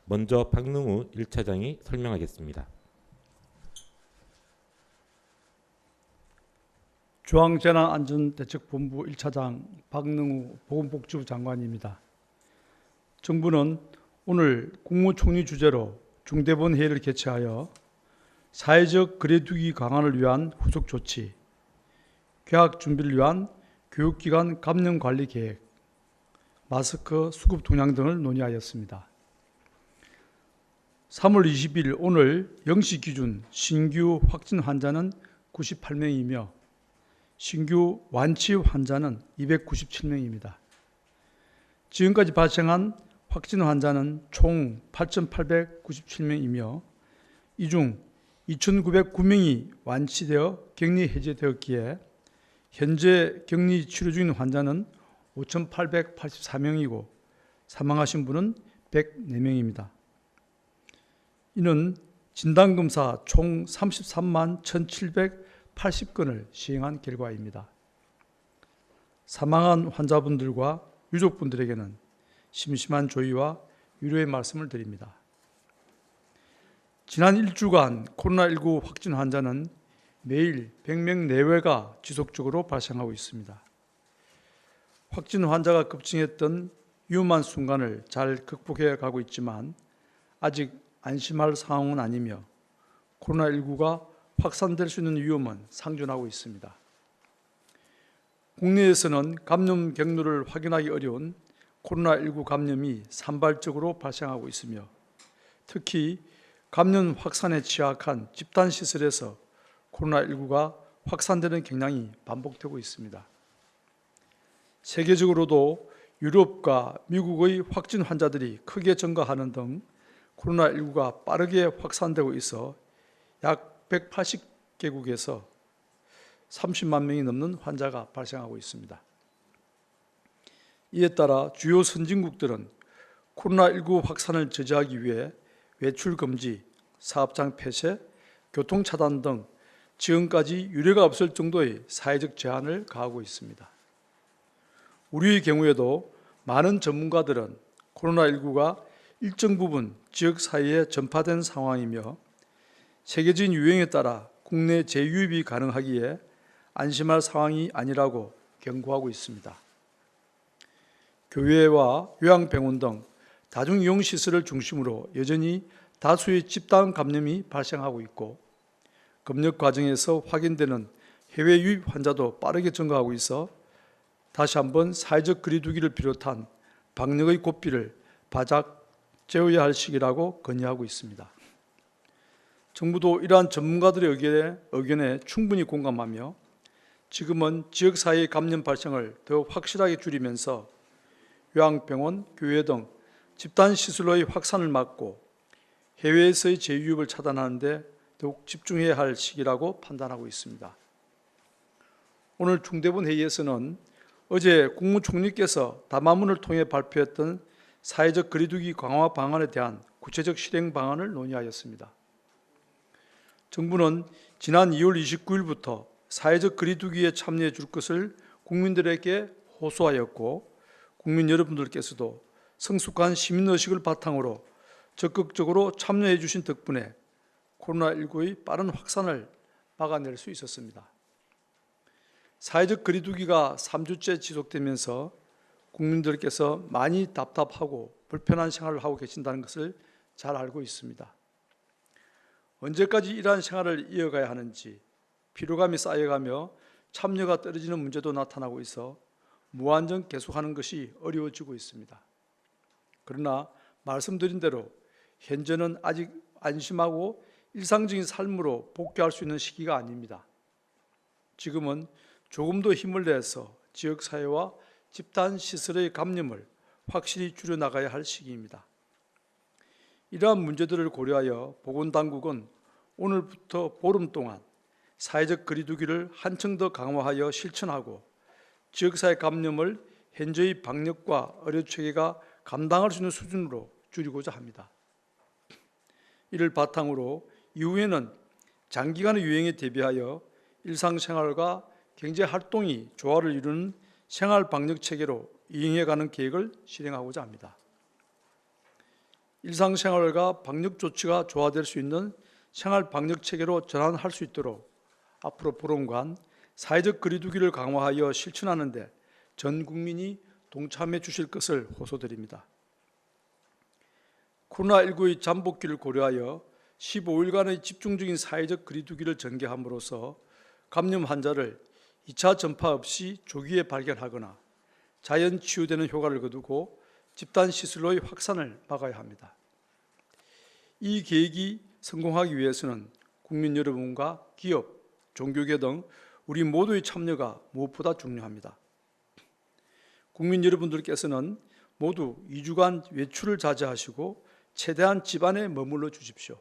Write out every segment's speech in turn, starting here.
먼저 박능우 1차장이 설명하겠습니다. 중앙재난안전대책본부 1차장 박능우 보건복지부 장관입니다. 정부는 오늘 국무총리 주재로 중대본 회의를 개최하여 사회적 거리두기 강화를 위한 후속 조치, 개학 준비를 위한 교육기관 감염 관리 계획, 마스크 수급 동향 등을 논의하였습니다. 3월 20일 오늘 0시 기준 신규 확진 환자는 98명이며 신규 완치 환자는 297명입니다. 지금까지 발생한 확진 환자는 총 8,897명이며 이 중 2,909명이 완치되어 격리 해제되었기에 현재 격리 치료 중인 환자는 5,884명이고 사망하신 분은 104명입니다. 이는 진단검사 총 33만 1,780건을 시행한 결과입니다. 사망한 환자분들과 유족분들에게는 심심한 조의와 위로의 말씀을 드립니다. 지난 일주간 코로나19 확진 환자는 매일 100명 내외가 지속적으로 발생하고 있습니다. 확진 환자가 급증했던 위험한 순간을 잘 극복해 가고 있지만 아직 안심할 상황은 아니며 코로나19가 확산될 수 있는 위험은 상존하고 있습니다. 국내에서는 감염 경로를 확인하기 어려운 코로나19 감염이 산발적으로 발생하고 있으며 특히 감염 확산에 취약한 집단시설에서 코로나19가 확산되는 경향이 반복되고 있습니다. 세계적으로도 유럽과 미국의 확진 환자들이 크게 증가하는 등 코로나19가 빠르게 확산되고 있어 약 180개국에서 30만 명이 넘는 환자가 발생하고 있습니다. 이에 따라 주요 선진국들은 코로나19 확산을 저지하기 위해 외출 금지, 사업장 폐쇄, 교통 차단 등 지금까지 유례가 없을 정도의 사회적 제한을 가하고 있습니다. 우리의 경우에도 많은 전문가들은 코로나19가 일정 부분 지역 사회에 전파된 상황이며 세계적인 유행에 따라 국내 재유입이 가능하기에 안심할 상황이 아니라고 경고하고 있습니다. 교회와 요양병원 등 다중이용시설을 중심으로 여전히 다수의 집단 감염이 발생하고 있고 검역 과정에서 확인되는 해외 유입 환자도 빠르게 증가하고 있어 다시 한번 사회적 거리두기를 비롯한 방역의 고삐를 바짝 재어야 할 시기라고 건의하고 있습니다. 정부도 이러한 전문가들의 의견에 충분히 공감하며 지금은 지역사회의 감염 발생을 더 확실하게 줄이면서 요양병원, 교회 등 집단시설로의 확산을 막고 해외에서의 재유입을 차단하는 데 더욱 집중해야 할 시기라고 판단하고 있습니다. 오늘 중대본 회의에서는 어제 국무총리께서 담화문을 통해 발표했던 사회적 거리두기 강화 방안에 대한 구체적 실행 방안을 논의하였습니다. 정부는 지난 2월 29일부터 사회적 거리두기에 참여해 줄 것을 국민들에게 호소하였고 국민 여러분들께서도 성숙한 시민의식을 바탕으로 적극적으로 참여해 주신 덕분에 코로나19의 빠른 확산을 막아낼 수 있었습니다. 사회적 거리두기가 3주째 지속되면서 국민들께서 많이 답답하고 불편한 생활을 하고 계신다는 것을 잘 알고 있습니다. 언제까지 이러한 생활을 이어가야 하는지 피로감이 쌓여가며 참여가 떨어지는 문제도 나타나고 있어 무한정 계속하는 것이 어려워지고 있습니다. 그러나 말씀드린 대로 현재는 아직 안심하고 일상적인 삶으로 복귀할 수 있는 시기가 아닙니다. 지금은 조금 더 힘을 내서 지역사회와 집단시설의 감염을 확실히 줄여나가야 할 시기입니다. 이러한 문제들을 고려하여 보건당국은 오늘부터 보름 동안 사회적 거리두기를 한층 더 강화하여 실천하고 지역사회 감염을 현재의 방역과 의료체계가 감당할 수 있는 수준으로 줄이고자 합니다. 이를 바탕으로 이후에는 장기간의 유행에 대비하여 일상생활과 경제활동이 조화를 이루는 생활방역체계로 이행해가는 계획을 실행하고자 합니다. 일상생활과 방역 조치가 조화될 수 있는 생활 방역 체계로 전환할 수 있도록 앞으로 보름간 사회적 거리두기를 강화하여 실천하는 데 전 국민이 동참해 주실 것을 호소드립니다. 코로나19의 잠복기를 고려하여 15일간의 집중적인 사회적 거리두기를 전개함으로써 감염 환자를 2차 전파 없이 조기에 발견하거나 자연 치유되는 효과를 거두고 집단 시설로의 확산을 막아야 합니다. 이 계획이 성공하기 위해서는 국민 여러분과 기업, 종교계 등 우리 모두의 참여가 무엇보다 중요합니다. 국민 여러분들께서는 모두 2주간 외출을 자제하시고 최대한 집 안에 머물러 주십시오.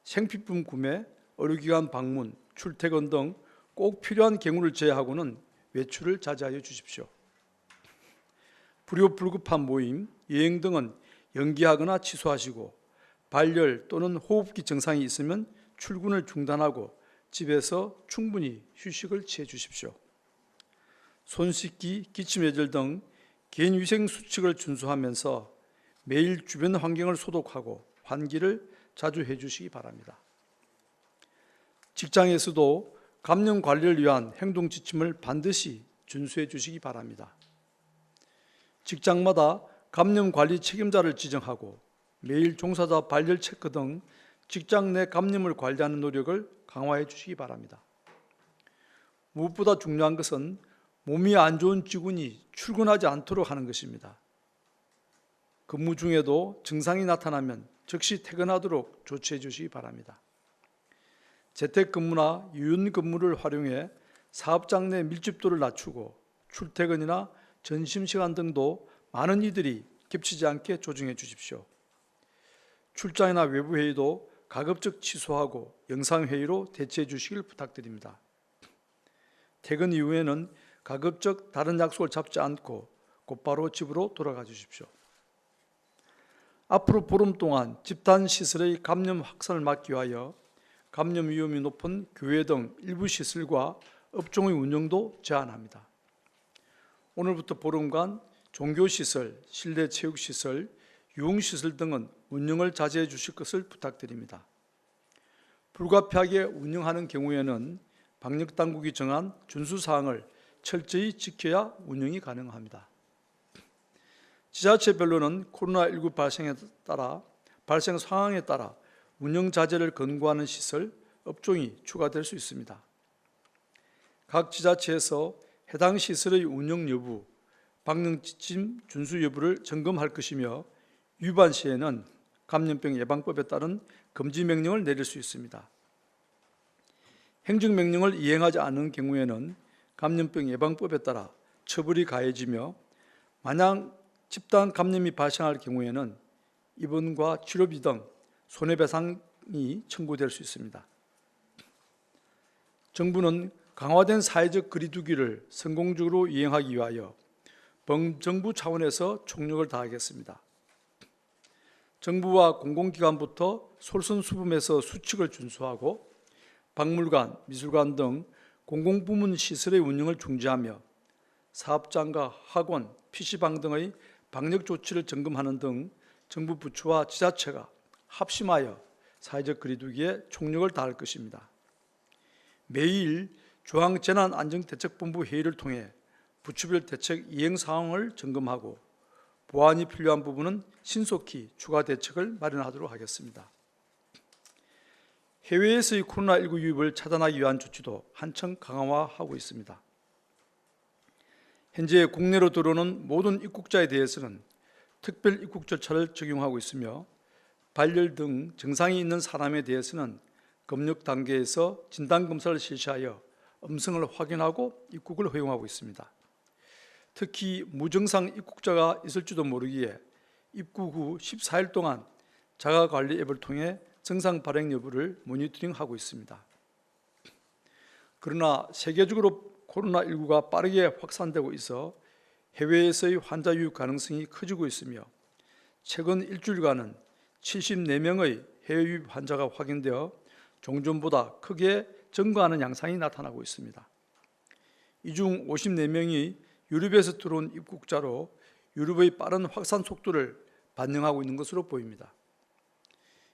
생필품 구매, 의료기관 방문, 출퇴근 등 꼭 필요한 경우를 제외하고는 외출을 자제하여 주십시오. 불효불급한 모임, 여행 등은 연기하거나 취소하시고 발열 또는 호흡기 증상이 있으면 출근을 중단하고 집에서 충분히 휴식을 취해 주십시오. 손 씻기, 기침 예절 등 개인위생 수칙을 준수하면서 매일 주변 환경을 소독하고 환기를 자주 해주시기 바랍니다. 직장에서도 감염 관리를 위한 행동 지침을 반드시 준수해 주시기 바랍니다. 직장마다 감염 관리 책임자를 지정하고 매일 종사자 발열 체크 등 직장 내 감염을 관리하는 노력을 강화해 주시기 바랍니다. 무엇보다 중요한 것은 몸이 안 좋은 직원이 출근하지 않도록 하는 것입니다. 근무 중에도 증상이 나타나면 즉시 퇴근하도록 조치해 주시기 바랍니다. 재택근무나 유연근무를 활용해 사업장 내 밀집도를 낮추고 출퇴근이나 점심시간 등도 많은 이들이 겹치지 않게 조정해 주십시오. 출장이나 외부회의도 가급적 취소하고 영상회의로 대체해 주시길 부탁드립니다. 퇴근 이후에는 가급적 다른 약속을 잡지 않고 곧바로 집으로 돌아가 주십시오. 앞으로 보름 동안 집단시설의 감염 확산을 막기 위하여 감염 위험이 높은 교회 등 일부 시설과 업종의 운영도 제한합니다. 오늘부터 보름간 종교시설, 실내 체육시설, 유흥시설 등은 운영을 자제해 주실 것을 부탁드립니다. 불가피하게 운영하는 경우에는 방역당국이 정한 준수사항을 철저히 지켜야 운영이 가능합니다. 지자체별로는 코로나19 발생 상황에 따라 운영 자제를 권고하는 시설, 업종이 추가될 수 있습니다. 각 지자체에서 해당 시설의 운영 여부, 방역 지침 준수 여부를 점검할 것이며 위반 시에는 감염병 예방법에 따른 금지 명령을 내릴 수 있습니다. 행정명령을 이행하지 않은 경우에는 감염병 예방법에 따라 처벌이 가해지며 만약 집단 감염이 발생할 경우에는 입원과 치료비 등 손해배상이 청구될 수 있습니다. 정부는 강화된 사회적 거리두기를 성공적으로 이행하기 위하여 범정부 차원에서 총력을 다하겠습니다. 정부와 공공기관부터 솔선수범해서 수칙을 준수하고 박물관, 미술관 등 공공부문 시설의 운영을 중지하며 사업장과 학원, PC방 등의 방역 조치를 점검하는 등 정부 부처와 지자체가 합심하여 사회적 거리두기에 총력을 다할 것입니다. 매일 중앙재난안전대책본부 회의를 통해 부처별 대책 이행 상황을 점검하고 보완이 필요한 부분은 신속히 추가 대책을 마련하도록 하겠습니다. 해외에서의 코로나19 유입을 차단하기 위한 조치도 한층 강화하고 있습니다. 현재 국내로 들어오는 모든 입국자에 대해서는 특별 입국 절차를 적용하고 있으며 발열 등 증상이 있는 사람에 대해서는 검역 단계에서 진단검사를 실시하여 음성을 확인하고 입국을 허용하고 있습니다. 특히 무증상 입국자가 있을지도 모르기에 입국 후 14일 동안 자가관리 앱을 통해 증상 발행 여부를 모니터링하고 있습니다. 그러나 세계적으로 코로나19가 빠르게 확산되고 있어 해외에서의 환자 유입 가능성이 커지고 있으며 최근 일주일간은 74명의 해외 유입 환자가 확인되어 종전보다 크게 증가하는 양상이 나타나고 있습니다. 이 중 54명이 유럽에서 들어온 입국자로 유럽의 빠른 확산 속도를 반영하고 있는 것으로 보입니다.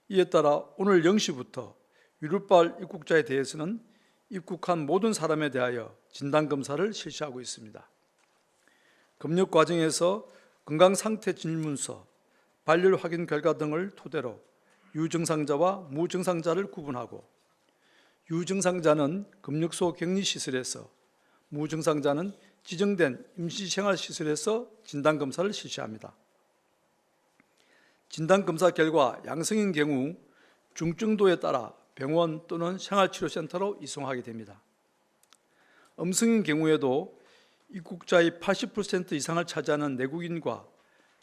이에 따라 오늘 0시부터 유럽발 입국자에 대해서는 입국한 모든 사람에 대하여 진단검사를 실시하고 있습니다. 검역 과정에서 건강상태 질문서, 발열 확인 결과 등을 토대로 유증상자와 무증상자를 구분하고 유증상자는 검역소 격리시설에서, 무증상자는 지정된 임시생활시설에서 진단검사를 실시합니다. 진단검사 결과 양성인 경우 중증도에 따라 병원 또는 생활치료센터로 이송하게 됩니다. 음성인 경우에도 입국자의 80% 이상을 차지하는 내국인과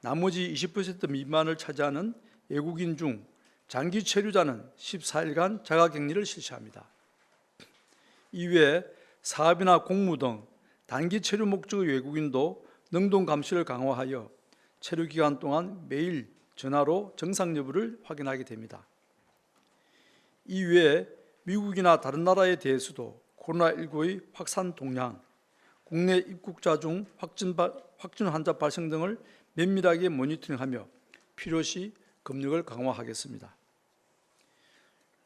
나머지 20% 미만을 차지하는 외국인 중 장기 체류자는 14일간 자가격리를 실시합니다. 이외에 사업이나 공무 등 단기 체류 목적의 외국인도 능동 감시를 강화하여 체류 기간 동안 매일 전화로 정상 여부를 확인하게 됩니다. 이외에 미국이나 다른 나라에 대해서도 코로나19의 확산 동향, 국내 입국자 중 확진 환자 발생 등을 면밀하게 모니터링하며 필요시 검역을 강화하겠습니다.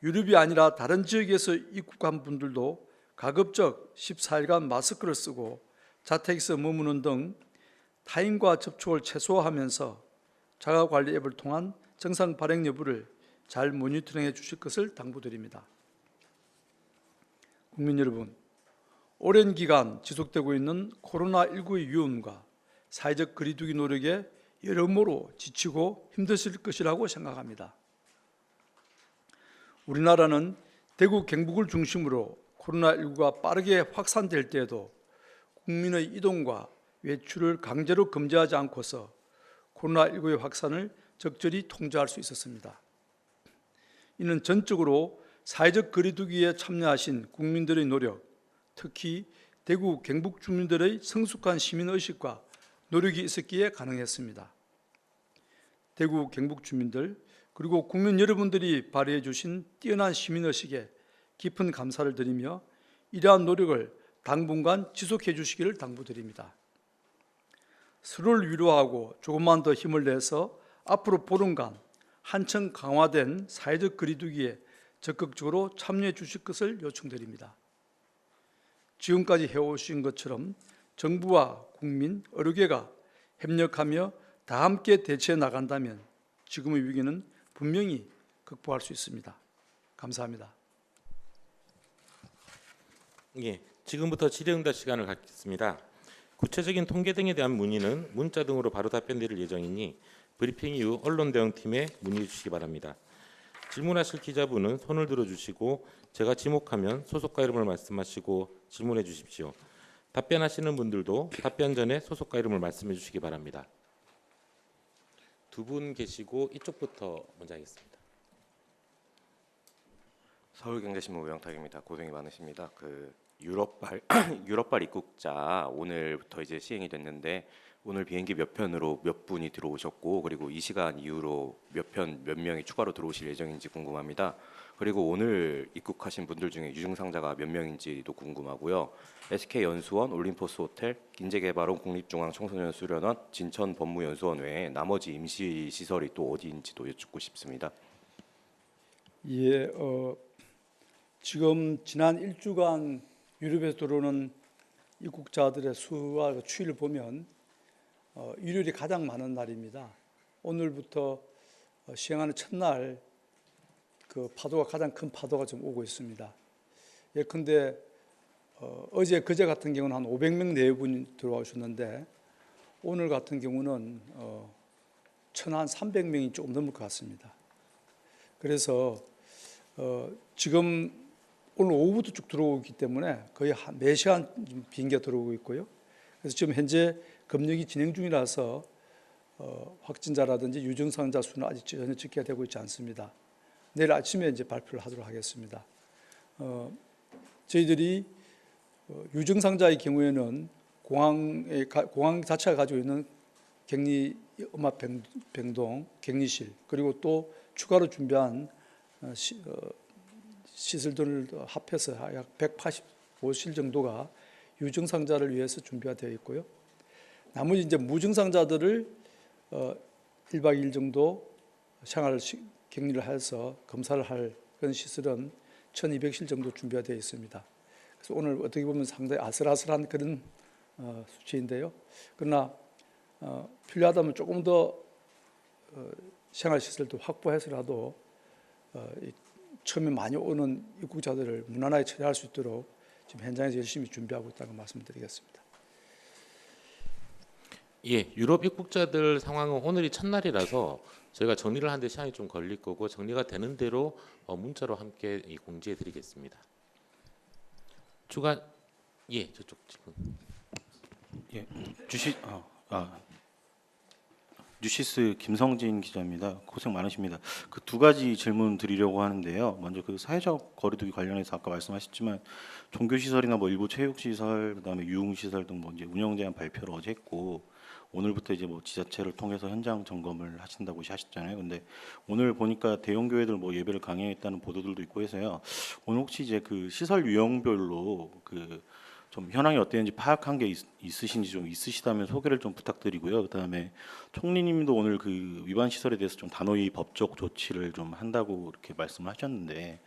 유럽이 아니라 다른 지역에서 입국한 분들도 가급적 14일간 마스크를 쓰고 자택에서 머무는 등 타인과 접촉을 최소화하면서 자가관리 앱을 통한 정상 발행 여부를 잘 모니터링해 주실 것을 당부드립니다. 국민 여러분, 오랜 기간 지속되고 있는 코로나19의 위험과 사회적 거리두기 노력에 여러모로 지치고 힘드실 것이라고 생각합니다. 우리나라는 대구 경북을 중심으로 코로나19가 빠르게 확산될 때에도 국민의 이동과 외출을 강제로 금지하지 않고서 코로나19의 확산을 적절히 통제할 수 있었습니다. 이는 전적으로 사회적 거리두기에 참여하신 국민들의 노력, 특히 대구 경북 주민들의 성숙한 시민의식과 노력이 있었기에 가능했습니다. 대구 경북 주민들 그리고 국민 여러분들이 발휘해 주신 뛰어난 시민의식에 깊은 감사를 드리며 이러한 노력을 당분간 지속해 주시기를 당부드립니다. 서로를 위로하고 조금만 더 힘을 내서 앞으로 보름간 한층 강화된 사회적 거리두기에 적극적으로 참여해 주실 것을 요청드립니다. 지금까지 해오신 것처럼 정부와 국민, 의료계가 협력하며 다 함께 대처해 나간다면 지금의 위기는 분명히 극복할 수 있습니다. 감사합니다. 예, 지금부터 질의응답 시간을 갖겠습니다. 구체적인 통계 등에 대한 문의는 문자 등으로 바로 답변드릴 예정이니 브리핑 이후 언론대응팀에 문의해 주시기 바랍니다. 질문하실 기자분은 손을 들어주시고 제가 지목하면 소속과 이름을 말씀하시고 질문해 주십시오. 답변하시는 분들도 답변 전에 소속과 이름을 말씀해 주시기 바랍니다. 두 분 계시고 이쪽부터 먼저 하겠습니다. 서울경제신문 우영탁입니다. 고생이 많으십니다. 유럽발 입국자 오늘부터 이제 시행이 됐는데 오늘 비행기 몇 편으로 몇 분이 들어오셨고 그리고 이 시간 이후로 몇 명이 추가로 들어오실 예정인지 궁금합니다. 그리고 오늘 입국하신 분들 중에 유증상자가 몇 명인지도 궁금하고요. SK연수원, 올림포스호텔, 인재개발원, 국립중앙청소년수련원, 진천법무연수원 외에 나머지 임시시설이 또 어디인지도 여쭙고 싶습니다. 예, 지금 지난 일주간 유럽에서 들어오는 입국자들의 수와 추이를 보면 일요일이 가장 많은 날입니다. 오늘부터 시행하는 첫날 그 파도가 가장 큰 파도가 좀 오고 있습니다. 예컨대 어제 그제 같은 경우는 한 500명 내외분이 들어오셨는데 오늘 같은 경우는 1,300명이 조금 넘을 것 같습니다. 그래서 지금 오늘 오후부터 쭉 들어오기 때문에 거의 한 4시간 비행기가 들어오고 있고요. 그래서 지금 현재 검역이 진행 중이라서 확진자라든지 유증상자 수는 아직 전혀 집계가 되고 있지 않습니다. 내일 아침에 이제 발표를 하도록 하겠습니다. 저희들이 유증상자의 경우에는 공항 자체가 가지고 있는 격리 음압 병동, 격리실 그리고 또 추가로 준비한 시설들을 합해서 약 185실 정도가 유증상자를 위해서 준비가 되어 있고요. 나머지 이제 무증상자들을 1박 2일 정도 생활 격리를 해서 검사를 할 그런 시설은 1,200실 정도 준비가 되어 있습니다. 그래서 오늘 어떻게 보면 상당히 아슬아슬한 그런 수치인데요. 그러나 필요하다면 조금 더 생활 시설도 확보해서라도 처음에 많이 오는 입국자들을 무난하게 처리할 수 있도록 지금 현장에서 열심히 준비하고 있다는 말씀드리겠습니다. 예, 유럽 입국자들 상황은 오늘이 첫날이라서 저희가 정리를 하는데 시간이 좀 걸릴 거고 정리가 되는 대로 문자로 함께 공지해 드리겠습니다. 추가 예, 저쪽 지금 예, 뉴시스 김성진 기자입니다. 고생 많으십니다. 그 두 가지 질문 드리려고 하는데요. 먼저 그 사회적 거리두기 관련해서 아까 말씀하셨지만 종교 시설이나 뭐 일부 체육 시설, 그다음에 유흥 시설 등 뭐 이제 운영 제한 발표를 어제 했고 오늘부터 이제 뭐 지자체를 통해서 현장 점검을 하신다고 하셨잖아요. 근데 오늘 보니까 대형 교회들 뭐 예배를 강행했다는 보도들도 있고 해서요. 오늘 혹시 이제 그 시설 유형별로 그 좀 현황이 어땠는지 파악한 게 있으신지 좀 있으시다면 소개를 좀 부탁드리고요. 그다음에 총리님도 오늘 그 위반 시설에 대해서 좀 단호히 법적 조치를 좀 한다고 이렇게 말씀을 하셨는데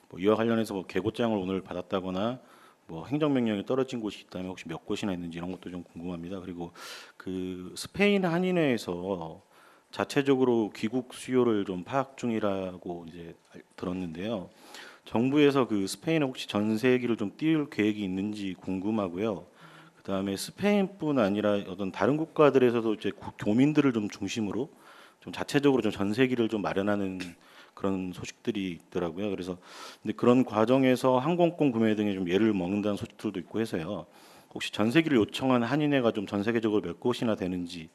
뭐 이와 관련해서 뭐 계고장을 오늘 받았다거나 뭐 행정명령이 떨어진 곳이 있다면 혹시 몇 곳이나 있는지 이런 것도 좀 궁금합니다. 그리고 그 스페인 한인회에서 자체적으로 귀국 수요를 좀 파악 중이라고 이제 들었는데요. 정부에서 그 스페인에 혹시 전세기를 좀 띄울 계획이 있는지 궁금하고요. 그다음에 스페인뿐 아니라 어떤 다른 국가들에서도 이제 교민들을 좀 중심으로 좀 자체적으로 좀 전세기를 좀 마련하는 그런 소식들이 있더라고요. 그래서 근데 그런 과정에서 항공권 구매 등에 좀 예를 먹는다는 소식들도 있고 해서요. 혹시 전세기를 요청한 한인회가 좀 전 세계적으로 몇 곳이나 되는지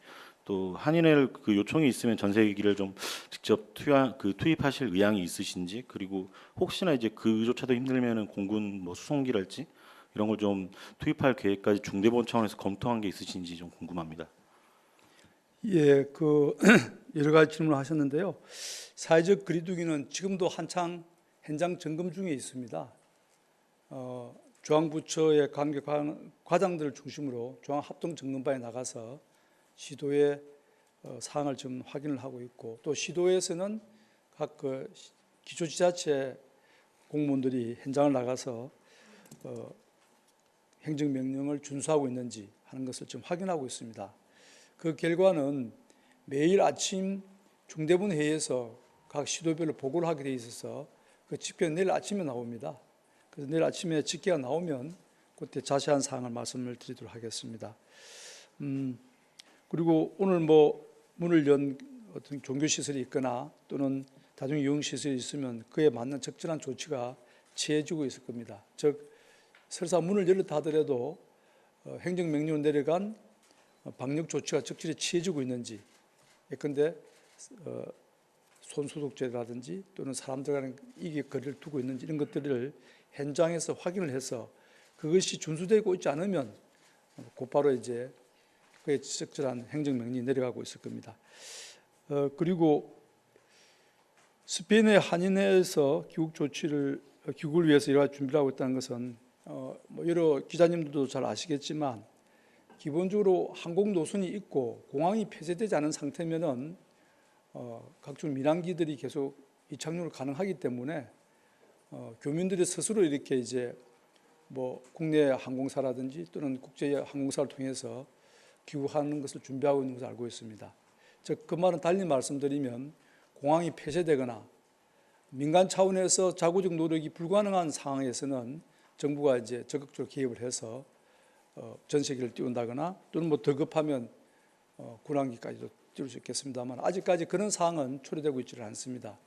또 한인회 그 요청이 있으면 전세기를 좀 직접 투입하실 의향이 있으신지 그리고 혹시나 이제 그조차도 힘들면은 공군 뭐 수송기랄지 이런 걸 좀 투입할 계획까지 중대본 차원에서 검토한 게 있으신지 좀 궁금합니다. 예, 그 여러 가지 질문을 하셨는데요. 사회적 거리두기는 지금도 한창 현장 점검 중에 있습니다. 중앙부처의 관계 과장들을 중심으로 중앙합동점검반에 나가서 시도의 사항을 지금 확인을 하고 있고 또 시도에서는 각 그 기초지자체 공무원들이 현장을 나가서 행정명령을 준수하고 있는지 하는 것을 지금 확인하고 있습니다. 그 결과는 매일 아침 중대본 회의에서 각 시도별로 보고를 하게 돼 있어서 그 집계는 내일 아침에 나옵니다. 그래서 내일 아침에 집계가 나오면 그때 자세한 사항을 말씀을 드리도록 하겠습니다. 그리고 오늘 뭐 문을 연 어떤 종교시설이 있거나 또는 다중이용시설이 있으면 그에 맞는 적절한 조치가 취해지고 있을 겁니다. 즉 설사 문을 열었다 하더라도 행정명령을 내려간 방역 조치가 적절히 취해지고 있는지 예컨대 손소독제라든지 또는 사람들 간의 이익 거리를 두고 있는지 이런 것들을 현장에서 확인을 해서 그것이 준수되고 있지 않으면 곧바로 이제 그에 적절한 행정명령이 내려가고 있을 겁니다. 그리고 스페인의 한인회에서 귀국을 위해서 여러 가지 준비를 하고 있다는 것은 뭐 여러 기자님들도 잘 아시겠지만 기본적으로 항공 노선이 있고 공항이 폐쇄되지 않은 상태면은 각종 민항기들이 계속 이착륙을 가능하기 때문에 교민들이 스스로 이렇게 이제 뭐 국내 항공사라든지 또는 국제 항공사를 통해서 귀국하는 것을 준비하고 있는 것을 알고 있습니다. 즉 그 말은 달리 말씀드리면 공항이 폐쇄되거나 민간 차원에서 자구적 노력이 불가능한 상황에서는 정부가 이제 적극적으로 개입을 해서 전세기를 띄운다거나 또는 뭐 더 급하면 군항기까지도 띄울 수 있겠습니다만 아직까지 그런 사항은 초래되고 있지는 않습니다.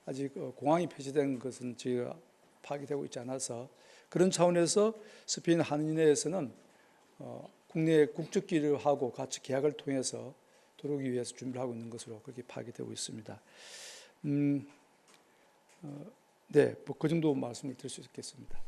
아직 공항이 폐쇄된 것은 저희가 파악이 되고 있지 않아서 그런 차원에서 스페인 한인회에서는 국내 국적기류하고 같이 계약을 통해서 들어오기 위해서 준비를 하고 있는 것으로 그렇게 파악이 되고 있습니다. 네, 뭐 그 정도 말씀을 드릴 수 있겠습니다.